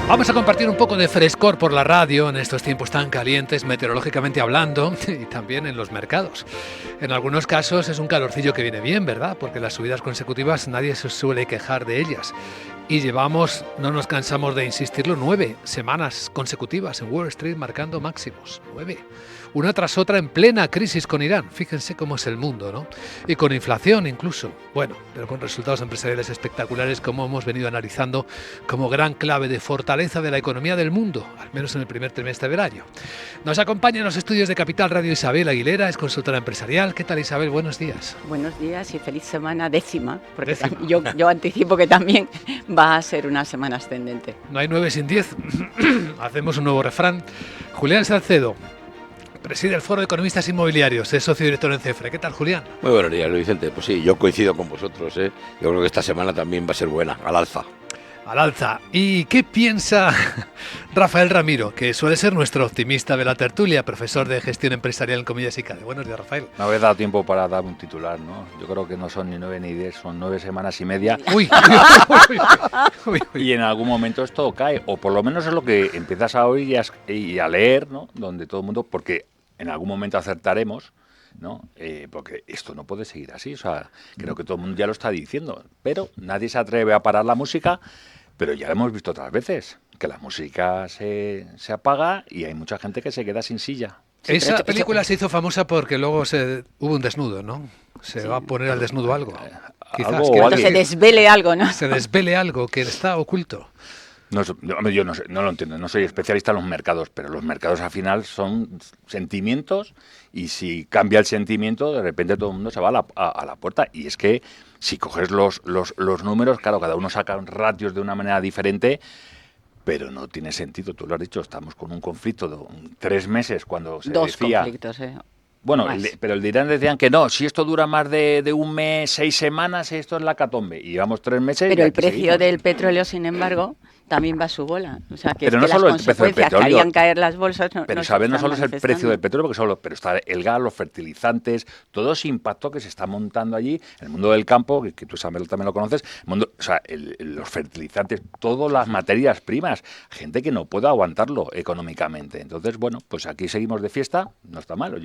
Vamos a compartir un poco de frescor por la radio en estos tiempos tan calientes, meteorológicamente hablando, y también en los mercados. En algunos casos es un calorcillo que viene bien, ¿verdad? Porque las subidas consecutivas nadie se suele quejar de ellas. Y llevamos, no nos cansamos de insistirlo, 9 semanas consecutivas en Wall Street marcando máximos. 9. Una tras otra en plena crisis con Irán. Fíjense cómo es el mundo, ¿no? Y con inflación incluso. Bueno, pero con resultados empresariales espectaculares como hemos venido analizando como gran clave de fortaleza de la economía del mundo, al menos en el primer trimestre del año. Nos acompaña en los estudios de Capital Radio Isabel Aguilera, es consultora empresarial. ¿Qué tal, Isabel? Buenos días. Buenos días y feliz semana décima, porque yo anticipo que también va a ser una semana ascendente. No hay 9 sin 10. Hacemos un nuevo refrán. Julián Salcedo preside el Foro de Economistas Inmobiliarios, es socio director en CEFRE. ¿Qué tal, Julián? Muy buenos días, Luis Vicente. Pues sí, yo coincido con vosotros, ¿eh? Yo creo que esta semana también va a ser buena, al alza. Al alza. ¿Y qué piensa Rafael Ramiro, que suele ser nuestro optimista de la tertulia, profesor de gestión empresarial en Comillas y CADE? Buenos días, Rafael. No habéis dado tiempo para dar un titular, ¿no? Yo creo que no son ni 9 ni 10, son 9 semanas y media. Uy. Y en algún momento esto cae, o por lo menos es lo que empiezas a oír y a leer, ¿no? Donde todo el mundo, porque en algún momento acertaremos, ¿no? Porque esto no puede seguir así, o sea, creo que todo el mundo ya lo está diciendo, pero nadie se atreve a parar la música. Pero ya lo hemos visto otras veces, que la música se apaga y hay mucha gente que se queda sin silla. Sí, esa película se hizo famosa porque luego hubo un desnudo, ¿no? Se va a poner al desnudo algo. Quizás que se desvele algo, ¿no? Se desvele algo que está oculto. No, yo no sé, no lo entiendo, no soy especialista en los mercados, pero los mercados al final son sentimientos y si cambia el sentimiento, de repente todo el mundo se va a la puerta. Y es que si coges los números, claro, cada uno saca ratios de una manera diferente, pero no tiene sentido, tú lo has dicho, estamos con un conflicto de 3 meses cuando se decía... 2 conflictos, Bueno, pero el de Irán decían que no, si esto dura más de un mes, 6 semanas, esto es la hecatombe. Y llevamos 3 meses... Pero el precio del petróleo, sin embargo, también va a su bola. O sea, que, pero no es que solo las consecuencias que harían caer las bolsas pero sabes, no solo es el precio del petróleo, pero está el gas, los fertilizantes, todo ese impacto que se está montando allí, en el mundo del campo, que tú también lo conoces, o sea, los fertilizantes, todas las materias primas, gente que no puede aguantarlo económicamente. Entonces, bueno, pues aquí seguimos de fiesta, no está mal.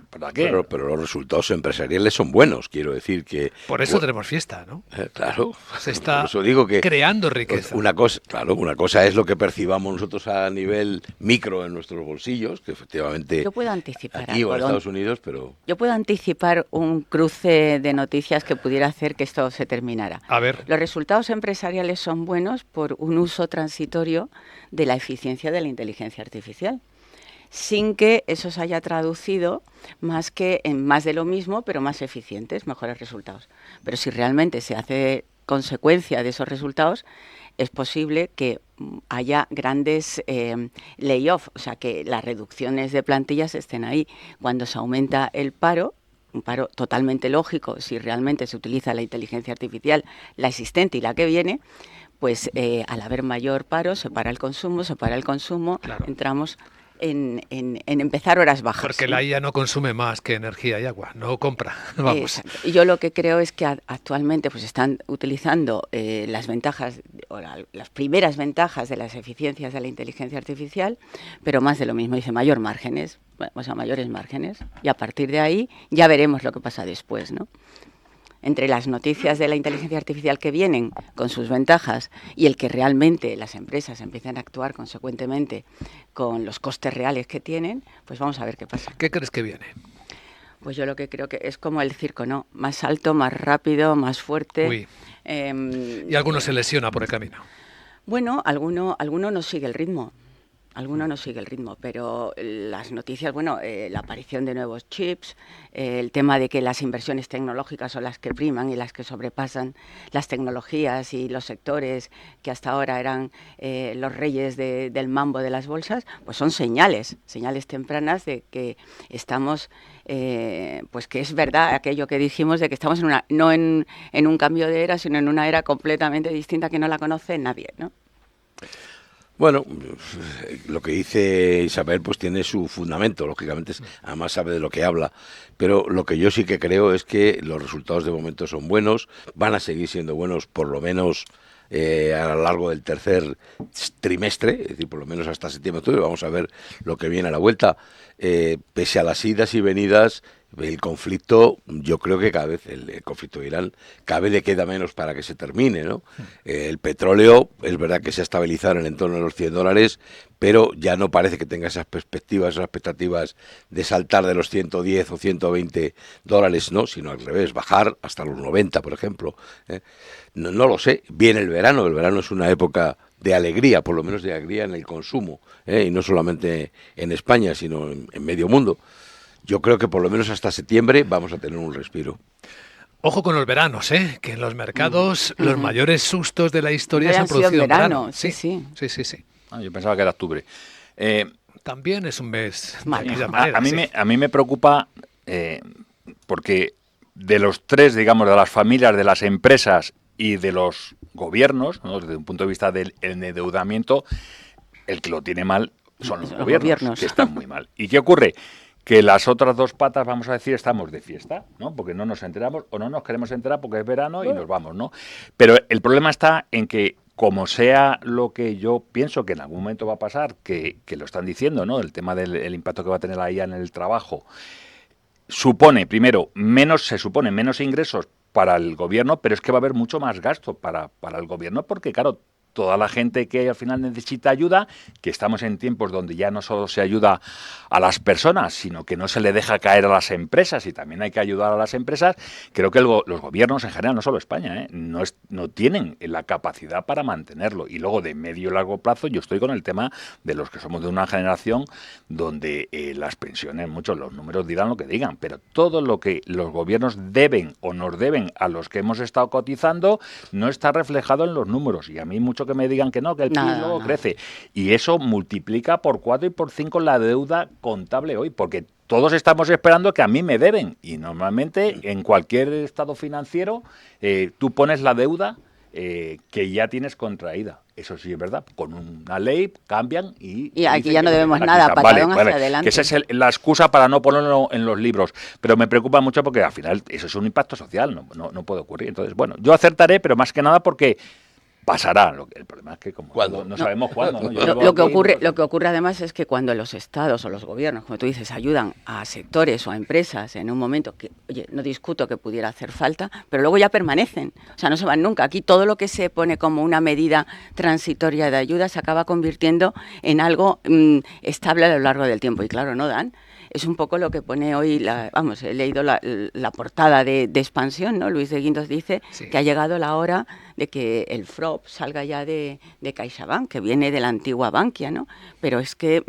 ¿Para qué? Pero los resultados empresariales son buenos, quiero decir que... Por eso tenemos fiesta, ¿no? Claro. Se está por eso digo que creando riqueza. Una cosa es lo que percibamos nosotros a nivel micro en nuestros bolsillos, que efectivamente yo puedo anticipar aquí o en Estados Unidos, pero... Yo puedo anticipar un cruce de noticias que pudiera hacer que esto se terminara. A ver. Los resultados empresariales son buenos por un uso transitorio de la eficiencia de la inteligencia artificial, sin que eso se haya traducido más que en más de lo mismo, pero más eficientes, mejores resultados. Pero si realmente se hace consecuencia de esos resultados, es posible que haya grandes layoffs, o sea, que las reducciones de plantillas estén ahí. Cuando se aumenta el paro, un paro totalmente lógico, si realmente se utiliza la inteligencia artificial, la existente y la que viene, pues al haber mayor paro, se para el consumo, claro. Entramos en empezar horas bajas. Porque la IA no consume más que energía y agua, no compra. Vamos. Y yo lo que creo es que actualmente pues están utilizando las ventajas, o las primeras ventajas de las eficiencias de la inteligencia artificial, pero más de lo mismo, dice mayores márgenes, y a partir de ahí ya veremos lo que pasa después, ¿no? Entre las noticias de la inteligencia artificial que vienen con sus ventajas y el que realmente las empresas empiecen a actuar consecuentemente con los costes reales que tienen, pues vamos a ver qué pasa. ¿Qué crees que viene? Pues yo lo que creo que es como el circo, ¿no? Más alto, más rápido, más fuerte. Uy. Y alguno se lesiona por el camino. Bueno, alguno no sigue el ritmo. Pero las noticias, la aparición de nuevos chips, el tema de que las inversiones tecnológicas son las que priman y las que sobrepasan las tecnologías y los sectores que hasta ahora eran los reyes del mambo de las bolsas, pues son señales tempranas de que estamos, pues que es verdad aquello que dijimos de que estamos no en un cambio de era, sino en una era completamente distinta que no la conoce nadie, ¿no? Bueno, lo que dice Isabel pues tiene su fundamento, lógicamente, además sabe de lo que habla, pero lo que yo sí que creo es que los resultados de momento son buenos, van a seguir siendo buenos por lo menos a lo largo del tercer trimestre, es decir, por lo menos hasta septiembre-octubre. Vamos a ver lo que viene a la vuelta. Pese a las idas y venidas, el conflicto, yo creo que cada vez, el conflicto de Irán, cada vez le queda menos para que se termine, ¿no? El petróleo, es verdad que se ha estabilizado en el entorno de los $100, pero ya no parece que tenga esas perspectivas, esas expectativas de saltar de los 110 o $120, ¿no? Sino al revés, bajar hasta los 90, por ejemplo. No lo sé. Viene el verano es una época de alegría, por lo menos de alegría en el consumo, y no solamente en España, sino en medio mundo. Yo creo que por lo menos hasta septiembre vamos a tener un respiro. Ojo con los veranos, que en los mercados los mayores sustos de la historia se han sido producido en verano. verano. Sí. Yo pensaba que era octubre. También es un mes de Bueno, aquella manera, a mí me preocupa porque de los tres, digamos, de las familias, de las empresas y de los gobiernos, ¿no? Desde un punto de vista del endeudamiento, el que lo tiene mal son los gobiernos, que están muy mal. ¿Y qué ocurre? Que las otras dos patas, vamos a decir, estamos de fiesta, ¿no? Porque no nos enteramos o no nos queremos enterar porque es verano y nos vamos, ¿no? Pero el problema está en que, como sea lo que yo pienso que en algún momento va a pasar, que lo están diciendo, ¿no? El tema del impacto que va a tener la IA en el trabajo, supone, primero, menos ingresos para el gobierno, pero es que va a haber mucho más gasto para el gobierno porque, claro, toda la gente que al final necesita ayuda, que estamos en tiempos donde ya no solo se ayuda a las personas, sino que no se le deja caer a las empresas y también hay que ayudar a las empresas, creo que los gobiernos en general, no solo España, no tienen la capacidad para mantenerlo. Y luego de medio y largo plazo yo estoy con el tema de los que somos de una generación donde las pensiones, muchos los números dirán lo que digan, pero todo lo que los gobiernos deben o nos deben a los que hemos estado cotizando no está reflejado en los números. Y a mí mucho que me digan que no, que el PIB luego crece. Y eso multiplica por 4 y por 5 la deuda contable hoy, porque todos estamos esperando que a mí me deben. Y normalmente en cualquier estado financiero tú pones la deuda que ya tienes contraída. Eso sí es verdad. Con una ley cambian y aquí ya no debemos nada, patadón hacia adelante. Que esa es la excusa para no ponerlo en los libros. Pero me preocupa mucho porque al final eso es un impacto social, no puede ocurrir. Entonces, bueno, yo acertaré, pero más que nada porque pasará. El problema es que como no sabemos cuándo. ¿no? Lo que ocurre además es que cuando los estados o los gobiernos, como tú dices, ayudan a sectores o a empresas en un momento que, oye, no discuto que pudiera hacer falta, pero luego ya permanecen. O sea, no se van nunca. Aquí todo lo que se pone como una medida transitoria de ayuda se acaba convirtiendo en algo estable a lo largo del tiempo. Y claro, no dan. Es un poco lo que pone hoy, he leído la portada de Expansión, ¿no? Luis de Guindos dice que ha llegado la hora de que el FROB salga ya de CaixaBank, que viene de la antigua Bankia, ¿no? Pero es que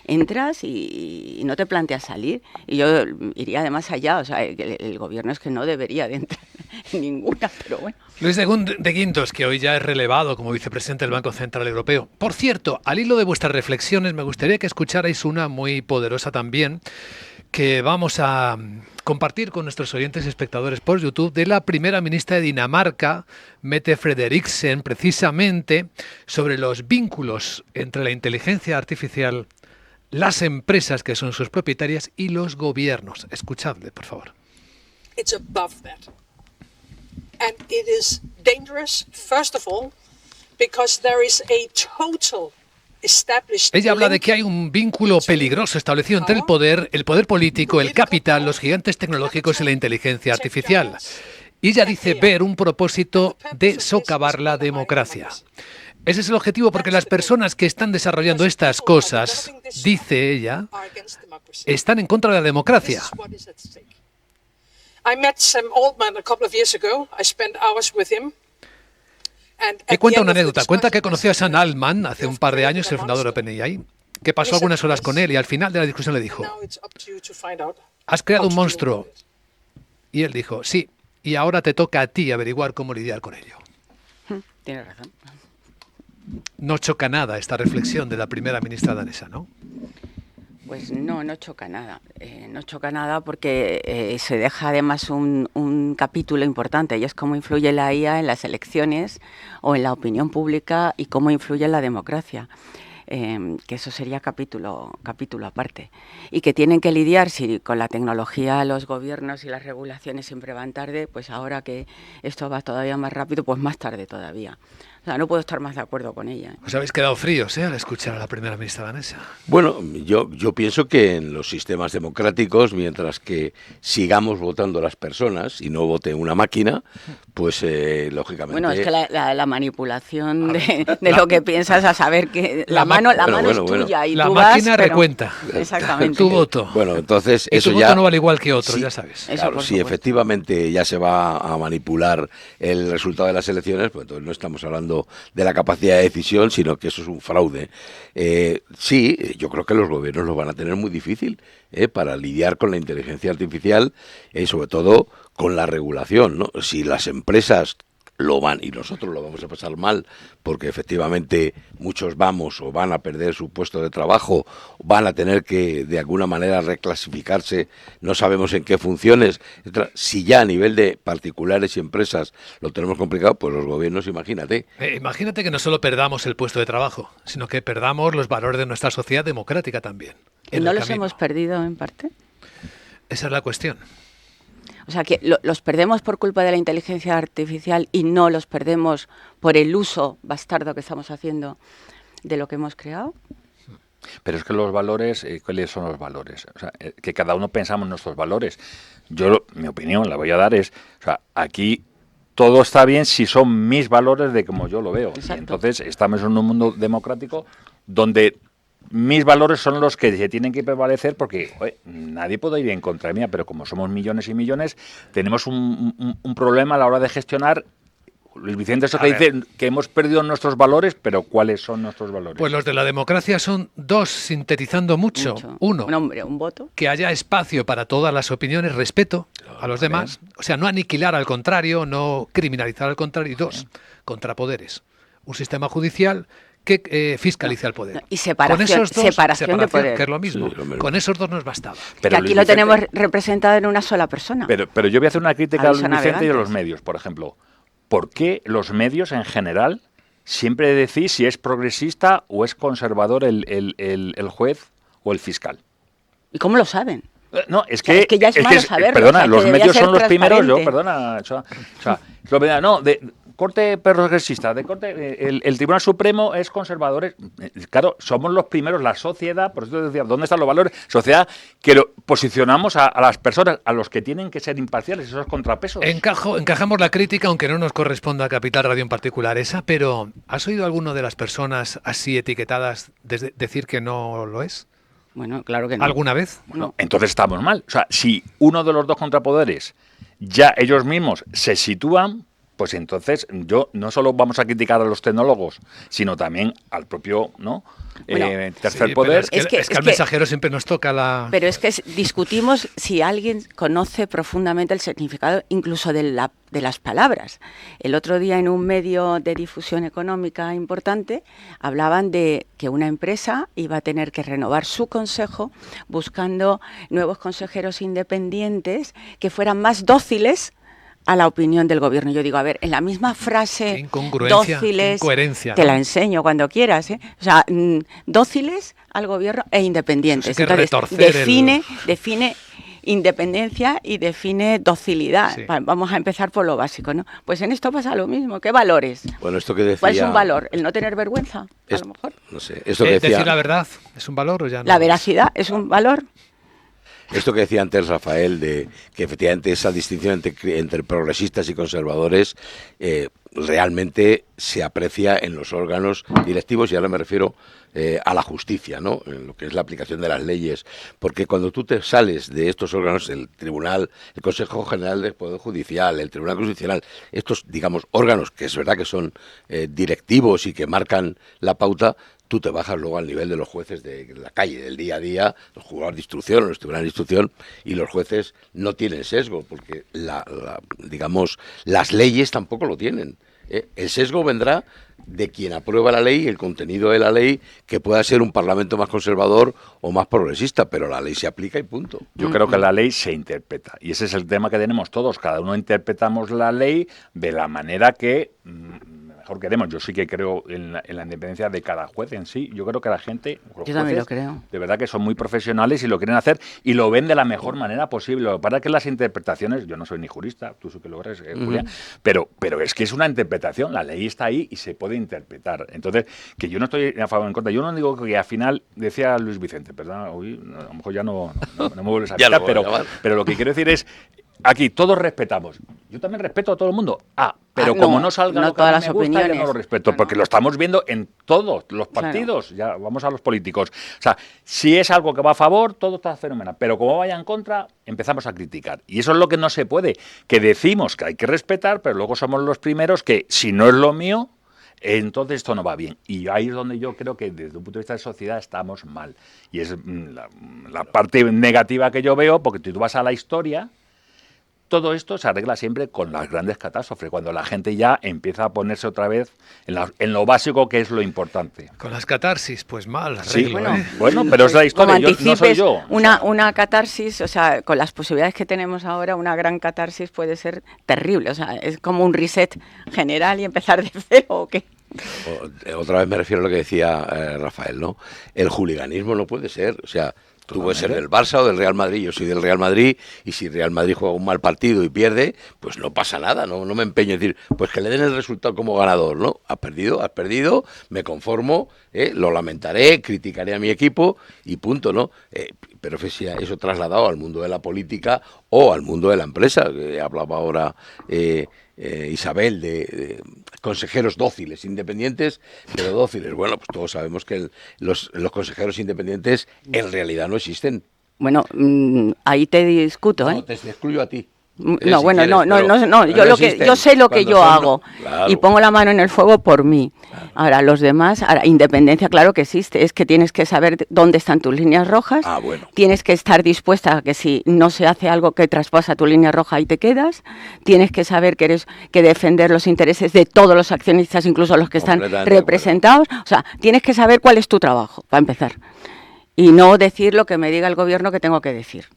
entras y no te planteas salir. Y yo iría de más allá, o sea, el gobierno es que no debería de entrar en ninguna, pero bueno. Luis de Guindos, que hoy ya es relevado como vicepresidente del Banco Central Europeo. Por cierto, al hilo de vuestras reflexiones, me gustaría que escucharais una muy poderosa también, que vamos a compartir con nuestros oyentes y espectadores por YouTube, de la primera ministra de Dinamarca, Mette Frederiksen, precisamente sobre los vínculos entre la inteligencia artificial, las empresas que son sus propietarias y los gobiernos. Escuchadle, por favor. It's above that. And it is dangerous, first of all, because there is a total established. Ella habla de que hay un vínculo peligroso establecido entre el poder político, el capital, los gigantes tecnológicos y la inteligencia artificial. Y ella dice ver un propósito de socavar la democracia. Ese es el objetivo porque las personas que están desarrollando estas cosas, dice ella, están en contra de la democracia. I met Sam Altman a couple of years ago. I spent hours with him. Y cuenta una anécdota. Cuenta que conoció a Sam Altman hace un par de años, el fundador de OpenAI, que pasó algunas horas con él y al final de la discusión le dijo: ¿has creado un monstruo? Y él dijo: sí, y ahora te toca a ti averiguar cómo lidiar con ello. Tienes razón. No choca nada esta reflexión de la primera ministra danesa, ¿no? Pues no choca nada. No choca nada porque se deja además un capítulo importante, y es cómo influye la IA en las elecciones o en la opinión pública y cómo influye en la democracia. Que eso sería capítulo aparte. Y que tienen que lidiar, si con la tecnología los gobiernos y las regulaciones siempre van tarde, pues ahora que esto va todavía más rápido, pues más tarde todavía. O O sea, no puedo estar más de acuerdo con ella. Os habéis quedado fríos, al escuchar a la primera ministra danesa. Bueno, yo pienso que en los sistemas democráticos, mientras que sigamos votando las personas y no vote una máquina, pues lógicamente... Bueno, es que la manipulación de lo que piensas, a saber que la mano es tuya y la tú máquina vas, pero... recuenta. Exactamente. Tu voto. Bueno, entonces y eso tu ya... voto no vale igual que otro, Sí, ya sabes. Eso, claro, por si supuesto. efectivamente ya se va a manipular el resultado de las elecciones, pues entonces no estamos hablando de la capacidad de decisión, sino que eso es un fraude. Sí, yo creo que los gobiernos lo van a tener muy difícil para lidiar con la inteligencia artificial y sobre todo con la regulación, ¿no? Si las empresas lo van y nosotros lo vamos a pasar mal porque efectivamente muchos vamos o van a perder su puesto de trabajo, van a tener que de alguna manera reclasificarse, no sabemos en qué funciones, etc. Si ya a nivel de particulares y empresas lo tenemos complicado, pues los gobiernos, imagínate. Imagínate que no solo perdamos el puesto de trabajo, sino que perdamos los valores de nuestra sociedad democrática también. ¿Y no los hemos perdido en parte? Esa es la cuestión. O sea, que los perdemos por culpa de la inteligencia artificial y no los perdemos por el uso bastardo que estamos haciendo de lo que hemos creado. Pero es que los valores, ¿cuáles son los valores? O sea, que cada uno pensamos nuestros valores. Yo, mi opinión, la voy a dar es, o sea, aquí todo está bien si son mis valores de como yo lo veo. Y entonces estamos en un mundo democrático donde mis valores son los que se tienen que prevalecer porque nadie puede ir en contra mía, pero como somos millones y millones, tenemos un problema a la hora de gestionar. Luis Vicente, eso que dice que hemos perdido nuestros valores, pero ¿cuáles son nuestros valores? Pues los de la democracia son dos, sintetizando mucho. Uno, un voto. Que haya espacio para todas las opiniones, respeto a los demás, o sea, no aniquilar al contrario, no criminalizar al contrario. Y dos, contrapoderes. Un sistema judicial que fiscalice al poder. Y separación de poder. Que es lo mismo. Sí, con esos dos nos bastaba. Pero que aquí lo tenemos representado en una sola persona. Pero yo voy a hacer una crítica a Luis Vicente y a los medios, por ejemplo. ¿Por qué los medios en general siempre decís si es progresista o es conservador el juez o el fiscal? ¿Y cómo lo saben? No, es que ya es malo saberlo. Perdona, o sea, los medios son los primeros. Corte progresista, de corte, el Tribunal Supremo es conservador. Claro, somos los primeros, la sociedad, por eso decía, ¿dónde están los valores? Sociedad que posicionamos a las personas, a los que tienen que ser imparciales, esos contrapesos. Encajamos la crítica, aunque no nos corresponda a Capital Radio en particular esa, pero ¿has oído a alguno de las personas así etiquetadas decir que no lo es? Bueno, claro que no. ¿Alguna vez? Bueno, entonces estamos mal. O sea, si uno de los dos contrapoderes ya ellos mismos se sitúan, pues entonces yo no solo vamos a criticar a los tecnólogos, sino también al propio tercer poder. Es que al mensajero siempre nos toca la... Pero es que discutimos si alguien conoce profundamente el significado incluso de las palabras. El otro día en un medio de difusión económica importante hablaban de que una empresa iba a tener que renovar su consejo buscando nuevos consejeros independientes que fueran más dóciles a la opinión del gobierno. Yo digo, a ver, en la misma frase, dóciles, incoherencia, te la enseño cuando quieras, O sea, dóciles al gobierno e independientes. Entonces, define independencia y define docilidad. Sí. Vamos a empezar por lo básico, ¿no? Pues en esto pasa lo mismo. ¿Qué valores? Bueno, esto que decía... ¿Cuál es un valor? ¿El no tener vergüenza? A lo mejor. No sé. Esto que decía... ¿Decir la verdad es un valor o ya no? ¿La veracidad es un valor? Esto que decía antes Rafael, de que efectivamente esa distinción entre progresistas y conservadores realmente se aprecia en los órganos directivos, y ahora me refiero a la justicia, ¿no? En lo que es la aplicación de las leyes, porque cuando tú te sales de estos órganos, el Tribunal, el Consejo General del Poder Judicial, el Tribunal Constitucional, estos, digamos, órganos que es verdad que son directivos y que marcan la pauta, tú te bajas luego al nivel de los jueces de la calle, del día a día, los juzgados de instrucción, los tribunales de instrucción, y los jueces no tienen sesgo, porque digamos, las leyes tampoco lo tienen. El sesgo vendrá de quien aprueba la ley, el contenido de la ley, que pueda ser un parlamento más conservador o más progresista, pero la ley se aplica y punto. Yo creo que la ley se interpreta, y ese es el tema que tenemos todos. Cada uno interpretamos la ley de la manera que mejor queremos. Yo sí que creo en la independencia de cada juez en sí. Yo creo que la gente, los Yo también jueces, lo creo. de verdad que son muy profesionales y lo quieren hacer y lo ven de la mejor manera posible. Lo que pasa es que las interpretaciones, yo no soy ni jurista, tú sí que lo eres, Julián, pero es que es una interpretación, la ley está ahí y se puede interpretar. Entonces, que yo no estoy a favor o en contra. Yo no digo que al final, decía Luis Vicente, perdón, hoy a lo mejor ya no me vuelves a citar, pero lo que quiero decir es, aquí todos respetamos. Yo también respeto a todo el mundo. Pero como no salga no lo que a mí todas me las gusta, opiniones. yo no lo respeto, porque lo estamos viendo en todos los partidos. Claro. Ya vamos a los políticos. O sea, si es algo que va a favor, todo está fenomenal. Pero como vaya en contra, empezamos a criticar. Y eso es lo que no se puede. Que decimos que hay que respetar, pero luego somos los primeros que, si no es lo mío, entonces esto no va bien. Y ahí es donde yo creo que desde un punto de vista de sociedad estamos mal. Y es la parte negativa que yo veo, porque tú vas a la historia, todo esto se arregla siempre con las grandes catástrofes, cuando la gente ya empieza a ponerse otra vez en lo básico, que es lo importante. Con las catarsis, pues mal Sí, arreglo, bueno, pero es la historia, no soy yo. Una catarsis, o sea, con las posibilidades que tenemos ahora, una gran catarsis puede ser terrible. O sea, es como un reset general y empezar de cero, ¿o qué? Otra vez me refiero a lo que decía Rafael, ¿no? El juliganismo no puede ser, o sea, tú puedes ser del Barça o del Real Madrid. Yo soy del Real Madrid y si Real Madrid juega un mal partido y pierde, pues no pasa nada, no me empeño en decir, pues que le den el resultado como ganador, ¿no? Has perdido, me conformo, lo lamentaré, criticaré a mi equipo y punto, ¿no? Pero eso trasladado al mundo de la política o al mundo de la empresa, que hablaba ahora Isabel de consejeros dóciles, independientes, pero dóciles. Bueno, pues todos sabemos que los consejeros independientes en realidad no existen. Bueno, ahí te discuto, ¿eh? No, te excluyo a ti. No, Si bueno, quieres, no, yo sé lo que yo hago, claro. Y pongo la mano en el fuego por mí. Ahora, los demás, independencia, claro que existe, es que tienes que saber dónde están tus líneas rojas, Bueno. Tienes que estar dispuesta a que si no se hace algo que traspasa tu línea roja, ahí te quedas, tienes que saber que eres que defender los intereses de todos los accionistas, incluso los que están representados, o sea, tienes que saber cuál es tu trabajo, para empezar, y no decir lo que me diga el gobierno que tengo que decir.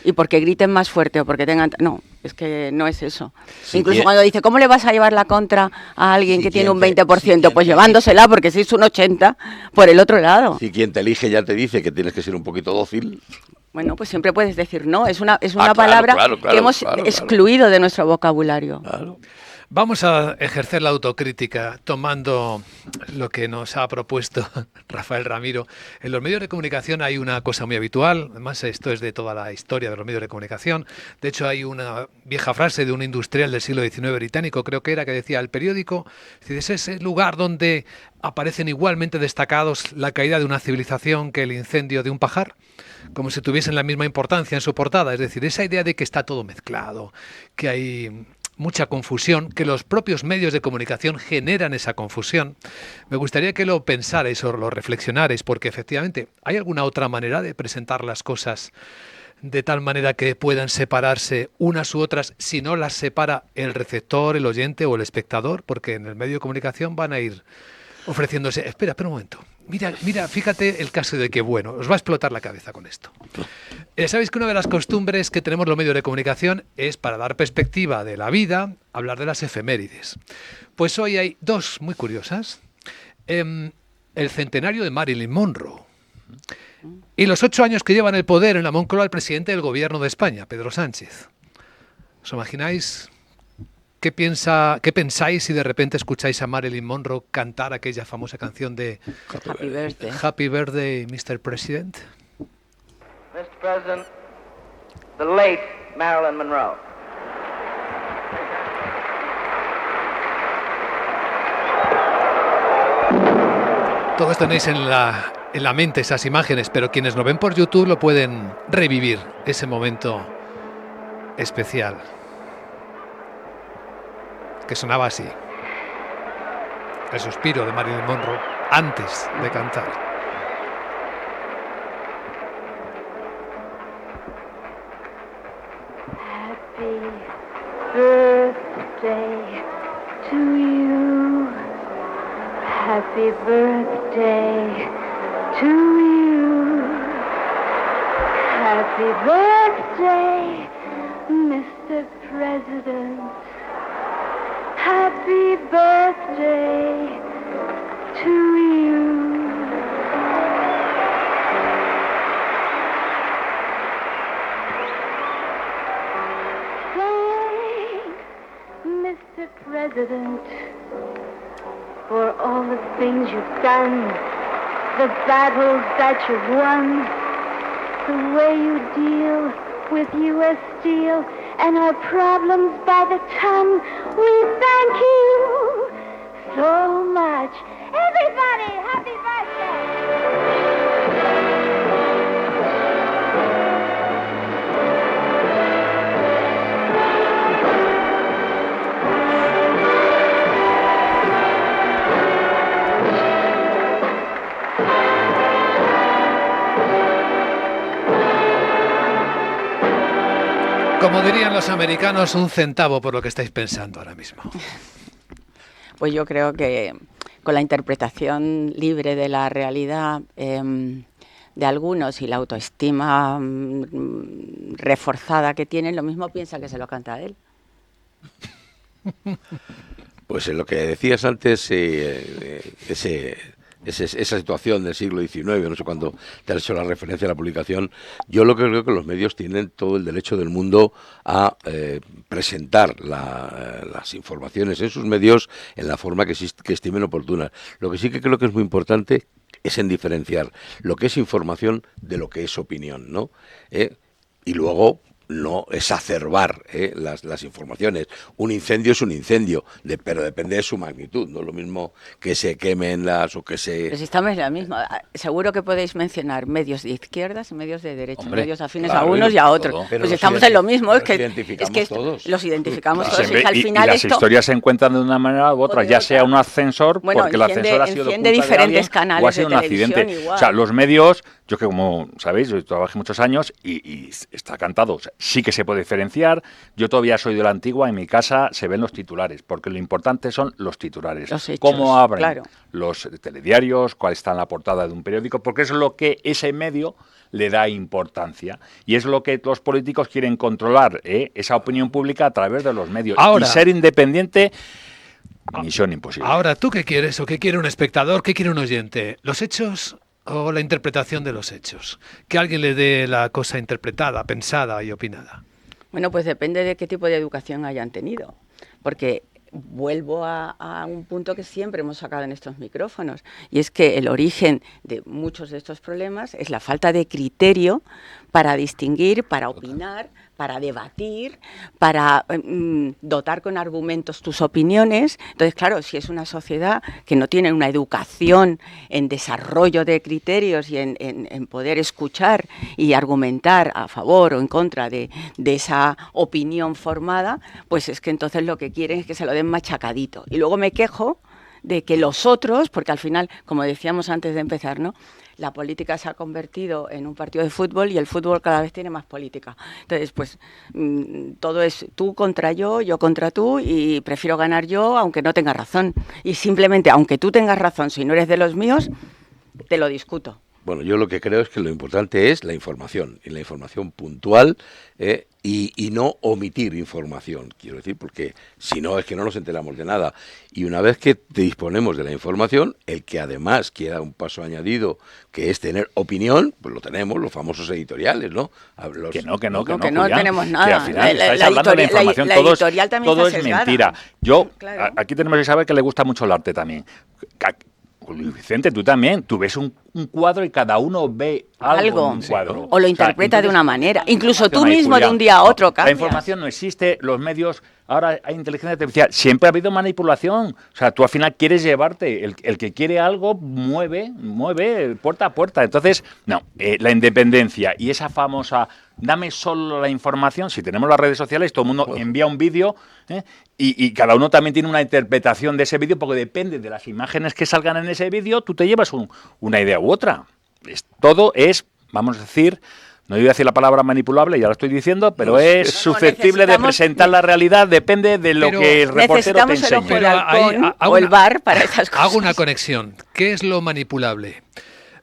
Y porque griten más fuerte o porque tengan... No, es que no es eso. Incluso cuando dice, ¿cómo le vas a llevar la contra a alguien que tiene un 20%? Pues llevándosela, porque si es un 80%, por el otro lado. Si quien te elige ya te dice que tienes que ser un poquito dócil... Bueno, pues siempre puedes decir no. Es una palabra que hemos excluido de nuestro vocabulario. Claro. Vamos a ejercer la autocrítica tomando lo que nos ha propuesto Rafael Ramiro. En los medios de comunicación hay una cosa muy habitual, además esto es de toda la historia de los medios de comunicación. De hecho hay una vieja frase de un industrial del siglo XIX británico, creo que era, que decía, el periódico es ese lugar donde aparecen igualmente destacados la caída de una civilización que el incendio de un pajar, como si tuviesen la misma importancia en su portada. Es decir, esa idea de que está todo mezclado, que hay mucha confusión, que los propios medios de comunicación generan esa confusión. Me gustaría que lo pensarais o lo reflexionarais, porque efectivamente, ¿hay alguna otra manera de presentar las cosas de tal manera que puedan separarse unas u otras si no las separa el receptor, el oyente o el espectador? Porque en el medio de comunicación van a ir ofreciéndose... Espera un momento. Mira, fíjate el caso de que, bueno, os va a explotar la cabeza con esto. Sabéis que una de las costumbres que tenemos los medios de comunicación es, para dar perspectiva de la vida, hablar de las efemérides. Pues hoy hay dos muy curiosas. El centenario de Marilyn Monroe y los 8 años que lleva en el poder en la Moncloa el presidente del gobierno de España, Pedro Sánchez. ¿Os imagináis qué pensáis si de repente escucháis a Marilyn Monroe cantar aquella famosa canción de Happy Birthday? Happy Birthday, Mr. President? Mr. President, the late Marilyn Monroe. Todos tenéis en la mente esas imágenes, pero quienes lo ven por YouTube lo pueden revivir, ese momento especial, que sonaba así. El suspiro de Marilyn Monroe antes de cantar. Happy birthday to you. Happy birthday, Mr. President. Happy Happy birthday to you. Thanks, Mr. President, for all the things you've done, the battles that you've won, the way you deal with U.S. Steel and our problems by the ton. We thank you so much. Everybody, happy birthday! Como dirían los americanos, un centavo por lo que estáis pensando ahora mismo. Pues yo creo que con la interpretación libre de la realidad de algunos y la autoestima reforzada que tienen, lo mismo piensa que se lo canta a él. Pues en lo que decías antes, esa situación del siglo XIX, no sé cuándo te has hecho la referencia a la publicación, yo lo que creo que los medios tienen todo el derecho del mundo a presentar las informaciones en sus medios en la forma que estimen oportunas. Lo que sí que creo que es muy importante es en diferenciar lo que es información de lo que es opinión, ¿no? Y luego no exacerbar las informaciones. Un incendio es un incendio, pero depende de su magnitud. No es lo mismo que se quemen o que se... Pero si estamos en la misma. Seguro que podéis mencionar medios de izquierdas y medios de derecha, Hombre, medios afines claro, a unos y a otros. pero Pues los estamos en lo mismo. Es que identificamos todos. los identificamos Y todos. siempre- Es que al y final las esto historias se encuentran de una manera u otra, o de ya otra. sea un ascensor, Bueno, porque el ascensor ha sido enciende culpa de diferentes alguien, canales o ha sido de un televisión accidente. igual. O sea, los medios, yo que como sabéis, yo trabajé muchos años y está cantado. O sea, sí que se puede diferenciar. Yo todavía soy de la antigua, en mi casa se ven los titulares, porque lo importante son los titulares. Los hechos, Cómo abren claro. los telediarios, cuál está en la portada de un periódico, porque es lo que ese medio le da importancia. Y es lo que los políticos quieren controlar, esa opinión pública a través de los medios. Ahora- y ser independiente, misión imposible. Ahora, ¿tú qué quieres o qué quiere un espectador? ¿Qué quiere un oyente? ¿Los hechos o la interpretación de los hechos? Que alguien le dé la cosa interpretada, pensada y opinada. Bueno, pues depende de qué tipo de educación hayan tenido, porque vuelvo a un punto que siempre hemos sacado en estos micrófonos, y es que el origen de muchos de estos problemas es la falta de criterio para distinguir, para opinar, para debatir, para dotar con argumentos tus opiniones. Entonces, claro, si es una sociedad que no tiene una educación en desarrollo de criterios y en poder escuchar y argumentar a favor o en contra de esa opinión formada, pues es que entonces lo que quieren es que se lo den machacadito. Y luego me quejo de que los otros, porque al final, como decíamos antes de empezar, ¿no?, la política se ha convertido en un partido de fútbol y el fútbol cada vez tiene más política. Entonces, pues todo es tú contra yo contra tú, y prefiero ganar yo aunque no tenga razón. Y simplemente, aunque tú tengas razón, si no eres de los míos, te lo discuto. Bueno, yo lo que creo es que lo importante es la información, y la información puntual, y no omitir información, quiero decir, porque si no es que no nos enteramos de nada. Y una vez que disponemos de la información, el que además quiera un paso añadido, que es tener opinión, pues lo tenemos, los famosos editoriales, ¿no? Que no Julián, tenemos nada. Que al final estáis La hablando de la editorial- información, la todo editorial también todo está es sesgada. mentira. Yo, Claro. aquí tenemos que saber que le gusta mucho el arte también. Luis Vicente, tú también, tú ves un cuadro y cada uno ve algo en un cuadro. O lo interpreta de una manera. Incluso tú mismo de Julián, un día a otro la cambias. información no existe, los medios, ahora hay inteligencia artificial, siempre ha habido manipulación. O sea, tú al final quieres llevarte, el que quiere algo mueve puerta a puerta. Entonces, no, la independencia y esa famosa, dame solo la información, si tenemos las redes sociales, todo el mundo envía un vídeo, y cada uno también tiene una interpretación de ese vídeo, porque depende de las imágenes que salgan en ese vídeo, tú te llevas una idea u otra. Todo es, vamos a decir, no voy a decir la palabra manipulable, ya lo estoy diciendo, pero es susceptible de presentar la realidad, depende de lo Pero que el reportero te necesitamos el ojo enseñe. de Pero halcón hay o el bar para esas cosas. Hago una conexión. ¿Qué es lo manipulable?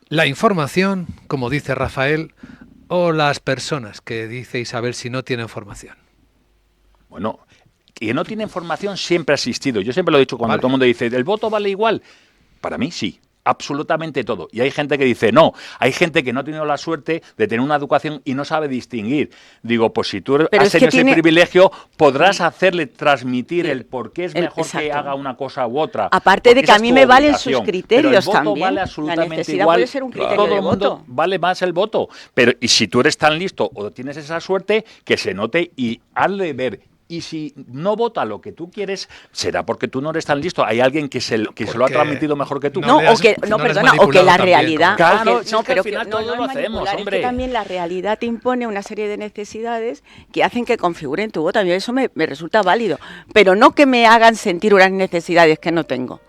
¿La información, como dice Rafael, o las personas que dice Isabel si no tienen formación? Bueno, que no tienen formación siempre ha existido. Yo siempre lo he dicho cuando todo el mundo dice, ¿el voto vale igual? Para mí sí. Absolutamente todo. Y hay gente que dice, no, hay gente que no ha tenido la suerte de tener una educación y no sabe distinguir. Digo, pues si tú has tenido ese privilegio, podrás hacerle transmitir el por qué es mejor que haga una cosa u otra. Aparte de que a mí me valen sus criterios también. Vale absolutamente la necesidad igual. Puede ser un criterio Todo de el mundo voto. vale más el voto. Pero y si tú eres tan listo o tienes esa suerte, que se note y hazle ver. Y si no vota lo que tú quieres, será porque tú no eres tan listo. Hay alguien que se lo ha transmitido mejor que tú. O que la realidad. Claro, pero al final todos lo hacemos, hombre. Es que también la realidad te impone una serie de necesidades que hacen que configuren tu voto. A mí eso me resulta válido. Pero no que me hagan sentir unas necesidades que no tengo.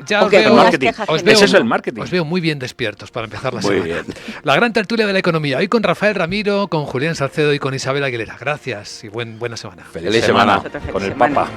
Ya ese es el marketing. Os veo muy bien despiertos para empezar la Muy semana. bien. La gran tertulia de la economía. Hoy con Rafael Ramiro, con Julián Salcedo y con Isabel Aguilera. Gracias y buena semana. Feliz semana. Con el Papa.